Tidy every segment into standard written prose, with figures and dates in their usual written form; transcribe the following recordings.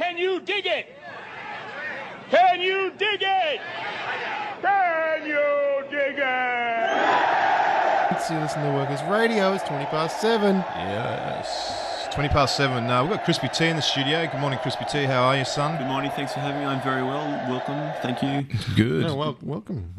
Can you dig it? Can you dig it? Can you dig it? You listen to Workers Radio. It's 20 past 7. Yes. 20 past 7. We've got Crispy T in the studio. Good morning, Crispy T. How are you, son? Good morning. Thanks for having me. I'm very well. Welcome. Thank you. Good. No, welcome.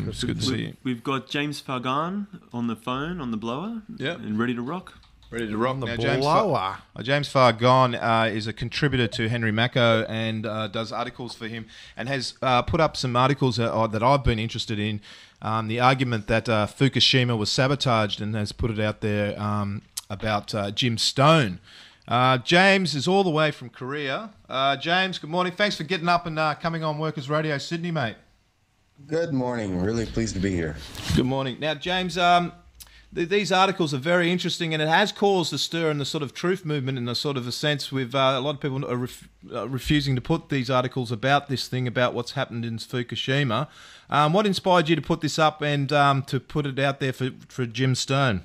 It's good to see you. We've got James FaRGaNnE on the phone, on the blower. Yep. And ready to rock. Ready to rock. On the Now, blower. James FaRGaNnE is a contributor to Henry Macko and does articles for him and has put up some articles that I've been interested in. The argument that FUKuSHIMA was sabotaged, and has put it out there about JiM Stone. James is all the way from Korea. James, good morning. Thanks for getting up and coming on Workers Radio Sydney, mate. Good morning. Really pleased to be here. Good morning. Now, James, these articles are very interesting, and it has caused a stir in the sort of truth movement, in a sort of a sense with a lot of people are refusing to put these articles about this thing, about what's happened in FUKuSHIMA. What inspired you to put this up and to put it out there for JiM Stone?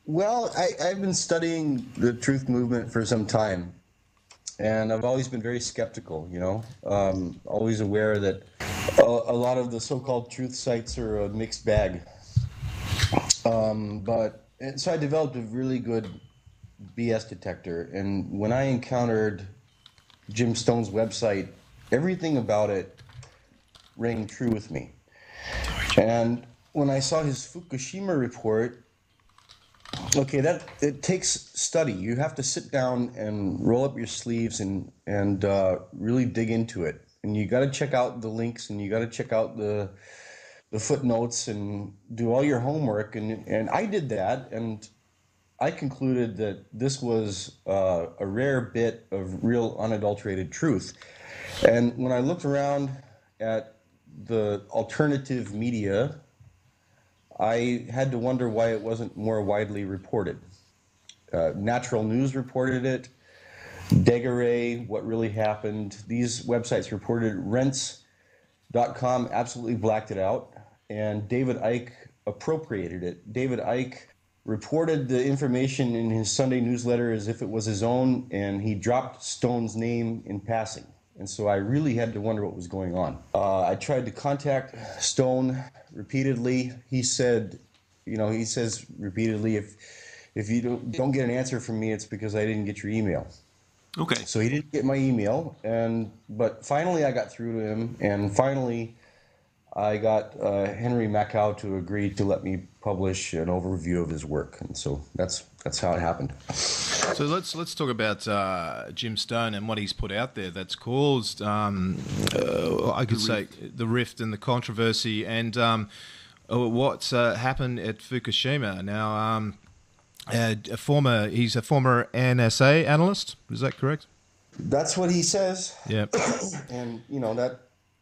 Well, I've been studying the truth movement for some time, and I've always been very skeptical, always aware that a lot of the so-called truth sites are a mixed bag. So I developed a really good BS detector, and when I encountered JiM Stone's website, everything about it rang true with me. And when I saw his FUKuSHIMA report, okay, it takes study. You have to sit down and roll up your sleeves and really dig into it. And you got to check out the links, and you got to check out the footnotes and do all your homework. And I did that, and I concluded that this was a rare bit of real unadulterated truth. And when I looked around at the alternative media, I had to wonder why it wasn't more widely reported. Natural News reported it, Degare, What Really Happened. These websites reported. Rents.com absolutely blacked it out, and David Icke appropriated it. David Icke reported the information in his Sunday newsletter as if it was his own, and he dropped Stone's name in passing. And so I really had to wonder what was going on. I tried to contact Stone repeatedly. He says repeatedly, if you don't get an answer from me, it's because I didn't get your email. Okay. So he didn't get my email, but finally I got through to him, and finally I got Henry Macko to agree to let me publish an overview of his work, and so that's how it happened. So let's talk about JiM Stone and what he's put out there that's caused, I could say, the rift and the controversy, and what's happened at FUKuSHIMA. Now, he's a former NSA analyst. Is that correct? That's what he says. Yeah. And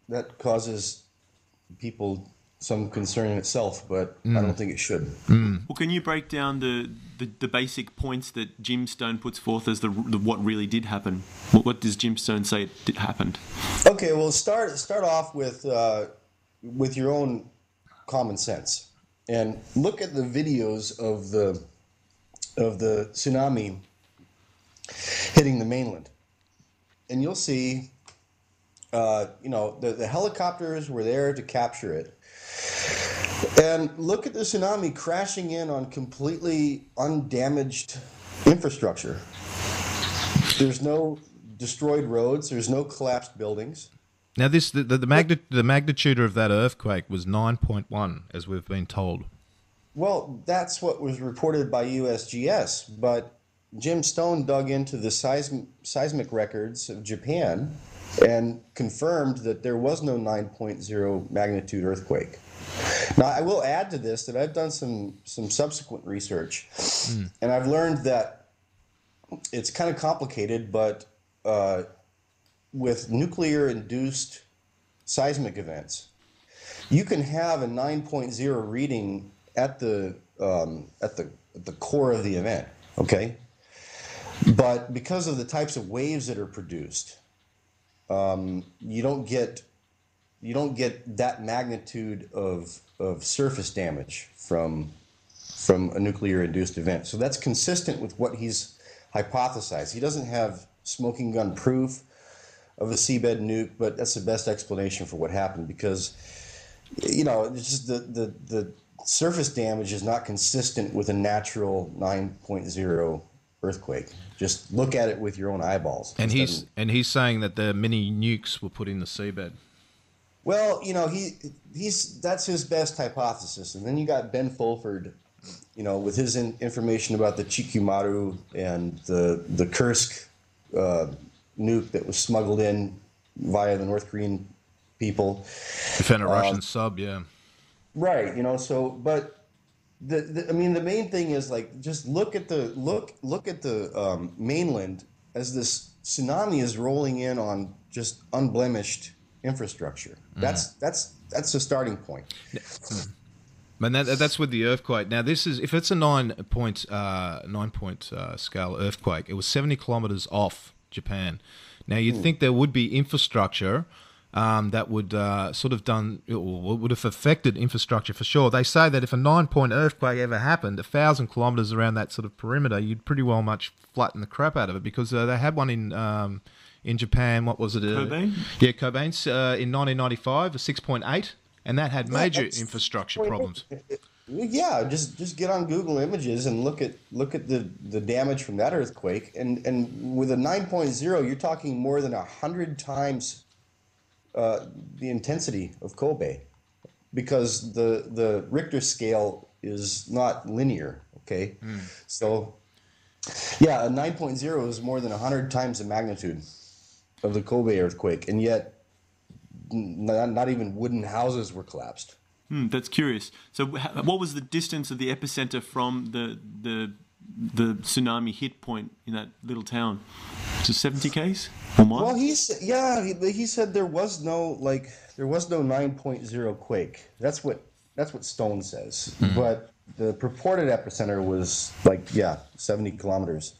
that causes people some concern in itself, but I don't think it should. Well, can you break down the basic points that JiM Stone puts forth as the what really did happen? What does JiM Stone say did happened? Okay, well, start off with your own common sense, and look at the videos of the tsunami hitting the mainland, and you'll see, the helicopters were there to capture it. And look at the tsunami crashing in on completely undamaged infrastructure. There's no destroyed roads. There's no collapsed buildings. Now, the magnitude of that earthquake was 9.1, as we've been told. Well, that's what was reported by USGS, but JiM Stone dug into the seismic records of Japan and confirmed that there was no 9.0 magnitude earthquake. Now, I will add to this that I've done some subsequent research, and I've learned that it's kind of complicated, but with nuclear-induced seismic events, you can have a 9.0 reading at the core of the event, okay? But because of the types of waves that are produced, you don't get that magnitude of surface damage from a nuclear-induced event. So that's consistent with what he's hypothesized. He doesn't have smoking gun proof of a seabed nuke, but that's the best explanation for what happened because, it's just the surface damage is not consistent with a natural 9.0 earthquake. Just look at it with your own eyeballs. And he's saying that the mini nukes were put in the seabed. Well, that's his best hypothesis. And then you got Ben Fulford, with his information about the Chikumaru and the Kursk nuke that was smuggled in via the North Korean people. They found a Russian sub, yeah. Right, but the main thing is just look at the mainland as this tsunami is rolling in on just unblemished infrastructure. That's the starting point. And that's with the earthquake. Now, this is if it's a 9-point scale earthquake, it was 70 kilometers off Japan. Now, you'd think there would be infrastructure that would would have affected infrastructure for sure. They say that if a 9-point earthquake ever happened, 1,000 kilometers around that sort of perimeter, you'd pretty well much flatten the crap out of it because they had one in Japan. What was it? Kobe? Yeah, Kobe's in 1995, a 6.8, and that had major infrastructure problems. Yeah, just get on Google Images and look at the damage from that earthquake, and with a 9.0, you're talking more than 100 times the intensity of Kobe, because the Richter scale is not linear. Okay, so yeah, a 9.0 is more than 100 times the magnitude of the Kobe earthquake, and yet not even wooden houses were collapsed. That's curious. So, what was the distance of the epicenter from the tsunami hit point in that little town? To 70 k's or more? Well, he said there was no 9.0 quake. That's what Stone says. But the purported epicenter was 70 kilometers.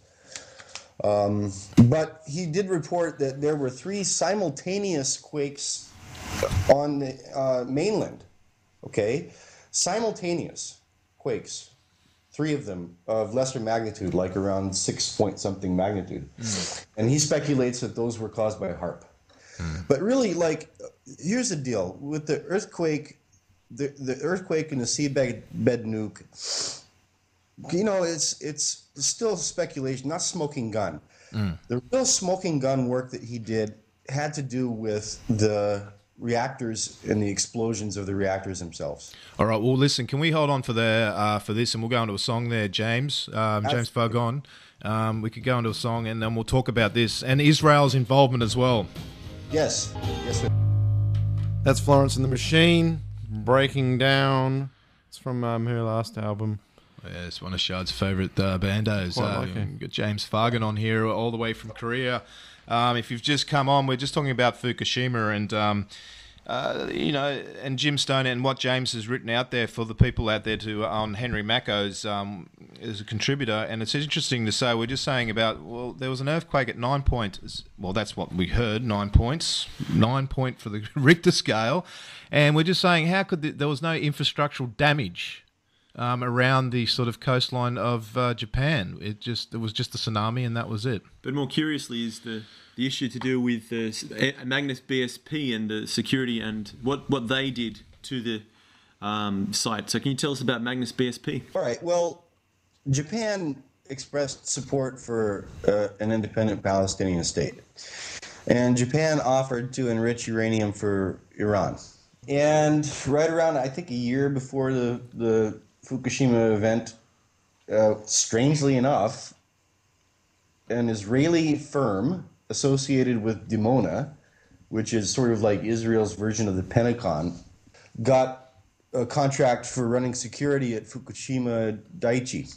But he did report that there were 3 simultaneous quakes on the mainland. Okay, simultaneous quakes, 3 of them of lesser magnitude, like around 6-point-something magnitude, and he speculates that those were caused by HAARP. But really, here's the deal with the earthquake, the earthquake and the seabed nuke. It's still speculation, not smoking gun. The real smoking gun work that he did had to do with the reactors and the explosions of the reactors themselves. All right. Well, listen. Can we hold on for this, and we'll go into a song there, James. James FaRGaNnE. We could go into a song, and then we'll talk about this and Israel's involvement as well. Yes. Sir. That's Florence and the Machine, Breaking Down. It's from her last album. Yeah, it's one of Shad's favourite bandos. Got James FaRGaNnE on here, all the way from Korea. If you've just come on, we're just talking about FUKuSHIMA and and JiM Stone and what James has written out there for the people out there on Henry Macko's as a contributor. And it's interesting to say, we're just saying about, well, there was an earthquake at 9 points. Well, that's what we heard, 9 points. 9 point for the Richter scale. And we're just saying, how could there was no infrastructural damage around the sort of coastline of Japan. It was just a tsunami, and that was it. But more curiously is the issue to do with Magnus BSP and the security and what they did to the site. So can you tell us about Magnus BSP? All right. Well, Japan expressed support for an independent Palestinian state, and Japan offered to enrich uranium for Iran. And right around, I think, a year before the Fukushima event, strangely enough, an Israeli firm associated with Dimona, which is sort of like Israel's version of the Pentagon, got a contract for running security at Fukushima Daiichi.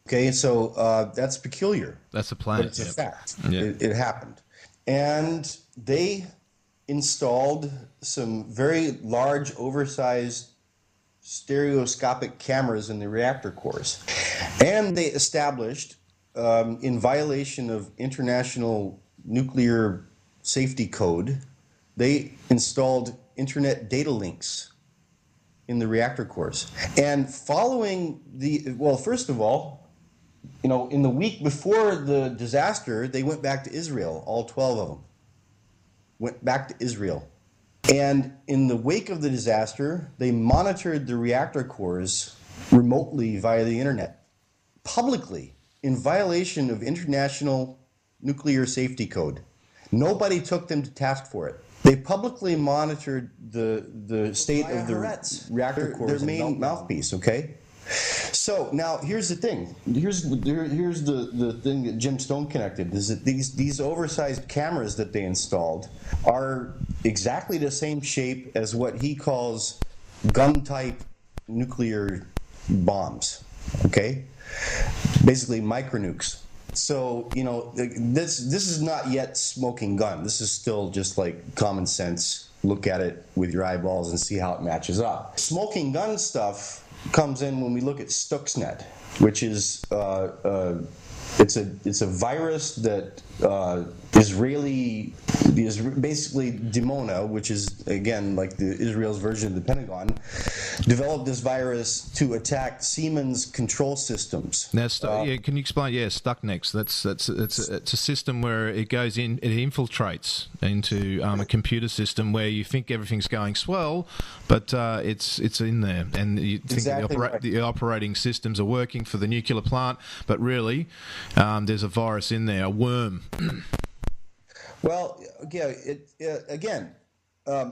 Okay, so that's peculiar. That's a plan. But it's a fact. Yeah. It happened. And they installed some very large, oversized stereoscopic cameras in the reactor cores. And they established, in violation of international nuclear safety code, they installed internet data links in the reactor cores. And following first of all, in the week before the disaster, they went back to Israel, all 12 of them. Went back to Israel. And in the wake of the disaster, they monitored the reactor cores remotely via the internet, publicly, in violation of international nuclear safety code. Nobody took them to task for it. They publicly monitored the state of the reactor cores, their main mouthpiece, okay? So now here's the thing. Here's the thing that JiM Stone connected, is that these oversized cameras that they installed are exactly the same shape as what he calls gun-type nuclear bombs, okay? Basically micronukes. So, this is not yet smoking gun. This is still just like common sense. Look at it with your eyeballs and see how it matches up. Smoking gun stuff comes in when we look at Stuxnet, which is it's a virus that is basically Dimona, which is again like the Israel's version of the Pentagon, developed this virus to attack Siemens control systems. Now, can you explain? Yeah, Stuxnet. It's a system where it goes in, it infiltrates into a computer system where you think everything's going swell, but it's in there, and you think the operating systems are working for the nuclear plant, but really there's a virus in there, a worm. Well, yeah. Again,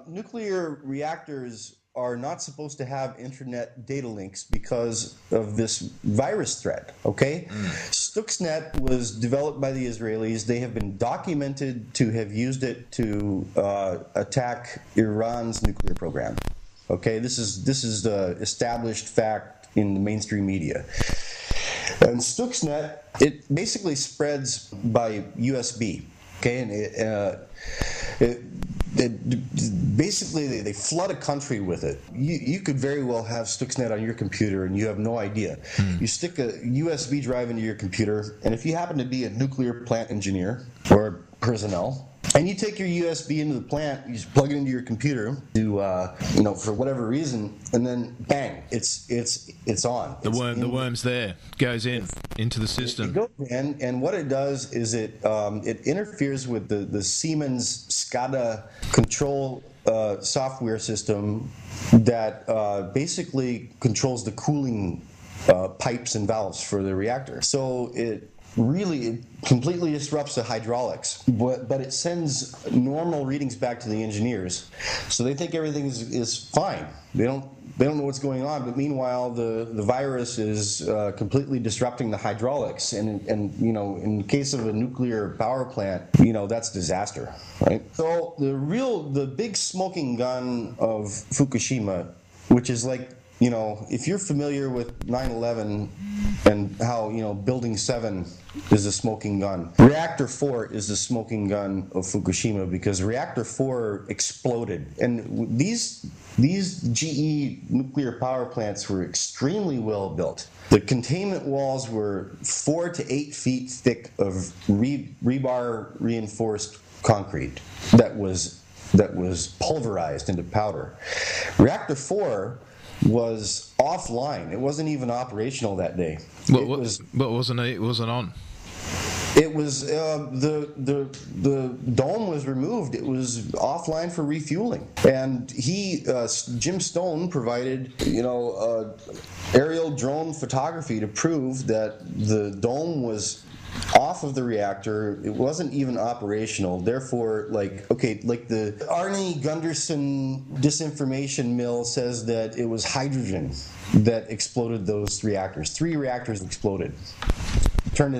nuclear reactors are not supposed to have internet data links because of this virus threat, okay? Stuxnet was developed by the Israelis. They have been documented to have used it to attack Iran's nuclear program, okay? This is the established fact in the mainstream media. And Stuxnet, it basically spreads by USB, okay? And basically they flood a country with it. You could very well have Stuxnet on your computer and you have no idea. You stick a USB drive into your computer, and if you happen to be a nuclear plant engineer or personnel, and you take your USB into the plant, you just plug it into your computer to, for whatever reason, and then bang, it's on. The worm's there, goes into the system. It goes in, and what it does is it interferes with the Siemens SCADA control software system that basically controls the cooling pipes and valves for the reactor. So it completely disrupts the hydraulics, but it sends normal readings back to the engineers, so they think everything is fine. They don't know what's going on, but meanwhile the virus is completely disrupting the hydraulics, and in case of a nuclear power plant, that's disaster, right? So the big smoking gun of Fukushima, which is like, if you're familiar with 9/11 and how, Building 7 is a smoking gun, Reactor 4 is the smoking gun of Fukushima, because Reactor 4 exploded. And these GE nuclear power plants were extremely well built. The containment walls were 4 to 8 feet thick of rebar reinforced concrete that was pulverized into powder. Reactor 4 was offline. It wasn't even operational that day. It wasn't on. It was the dome was removed. It was offline for refueling, and JiM Stone provided aerial drone photography to prove that the dome was off of the reactor. It wasn't even operational. Therefore, the Arnie Gunderson disinformation mill says that it was hydrogen that exploded those reactors. 3 reactors exploded. Turned